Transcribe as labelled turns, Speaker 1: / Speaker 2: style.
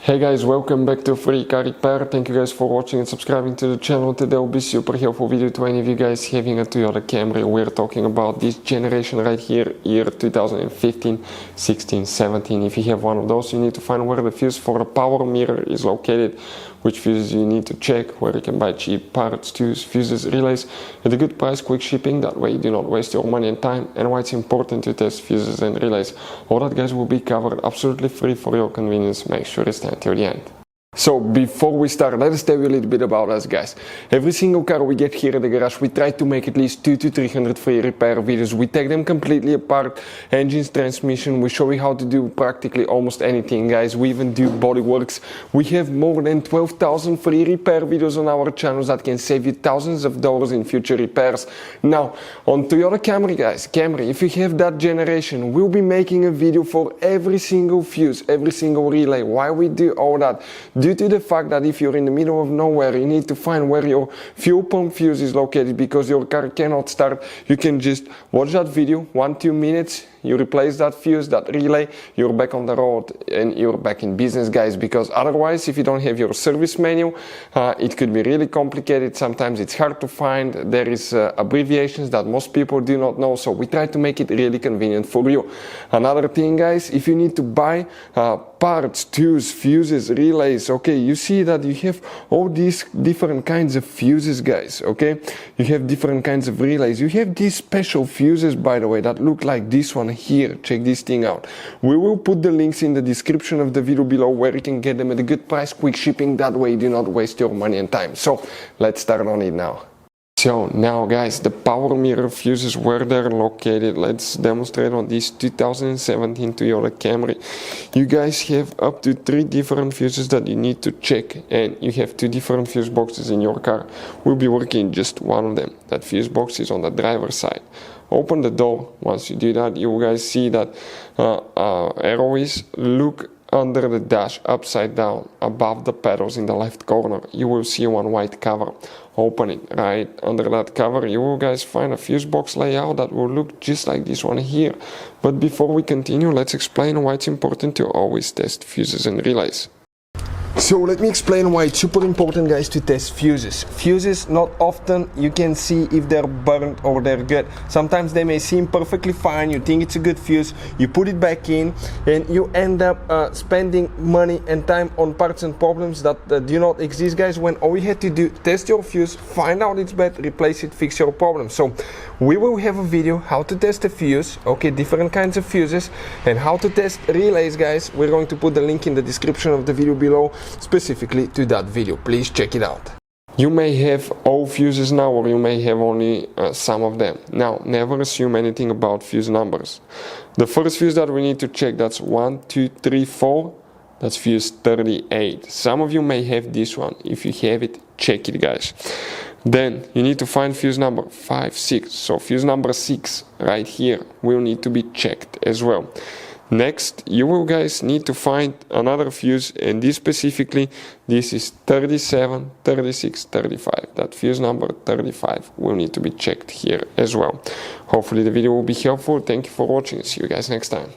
Speaker 1: Hey guys, welcome back to Free Car Repair. Thank you guys for watching and subscribing to the channel. Today will be super helpful video to any of you guys having a Toyota Camry. We're talking about this generation right here, year 2015, 16, 17. If you have one of those, you need to find where the fuse for the power mirror is located, which fuses you need to check, where you can buy cheap parts, tools, fuses, relays at a good price, quick shipping. That way you do not waste your money and time, and why it's important to test fuses and relays. All that guys will be covered absolutely free for your convenience. Make sure to stay until the end. So before we start, let us tell you a little bit about us guys. Every single car we get here at the garage, we try to make at least 200 to 300 free repair videos. We take them completely apart, engines, transmission. We show you how to do practically almost anything guys. We even do body works. We have more than 12,000 free repair videos on our channels that can save you thousands of dollars in future repairs. Now on Toyota Camry guys, if you have that generation, we'll be making a video for every single fuse, every single relay. Why we do all that? Due to the fact that if you're in the middle of nowhere, you need to find where your fuel pump fuse is located because your car cannot start. You can just watch that video, 1-2 minutes, you replace that fuse, that relay, you're back on the road and you're back in business guys, because otherwise if you don't have your service manual, it could be really complicated. Sometimes it's hard to find. There is abbreviations that most people do not know, so we try to make it really convenient for you. Another thing guys, if you need to buy parts, tools, fuses, relays, okay, you see that you have all these different kinds of fuses guys, okay, you have different kinds of relays, you have these special fuses by the way that look like this one here. Check this thing out. We will put the links in the description of the video below where you can get them at a good price, quick shipping. That way you do not waste your money and time. So let's start on it now. So now guys, the power mirror fuses, where they're located, let's demonstrate on this 2017 Toyota Camry. You guys have up to 3 different fuses that you need to check, and you have 2 different fuse boxes in your car. We'll be working just one of them. That fuse box is on the driver's side. Open the door. Once you do that, you guys see that arrow is look under the dash, upside down, above the pedals in the left corner. You will see one white cover. Open it. Right under that cover, you will guys find a fuse box layout that will look just like this one here. But before we continue, let's explain why it's important to always test fuses and relays. So let me explain why it's super important guys to test fuses. Fuses, not often you can see if they're burnt or they're good. Sometimes they may seem perfectly fine, you think it's a good fuse, you put it back in and you end up spending money and time on parts and problems that do not exist guys, when all you had to do, test your fuse, find out it's bad, replace it, fix your problem. So we will have a video how to test a fuse, okay, different kinds of fuses, and how to test relays guys. We're going to put the link in the description of the video below specifically to that video. Please check it out. You may have all fuses now, or you may have only some of them. Now, never assume anything about fuse numbers. The first fuse that we need to check, that's 1, 2, 3, 4. That's fuse 38. Some of you may have this one. If you have it, check it guys. Then you need to find fuse number 5, 6. So fuse number 6 right here will need to be checked as well. Next, you will guys need to find another fuse, and this specifically, this is 37, 36, 35. That fuse number 35 will need to be checked here as well. Hopefully the video will be helpful. Thank you for watching. See you guys next time.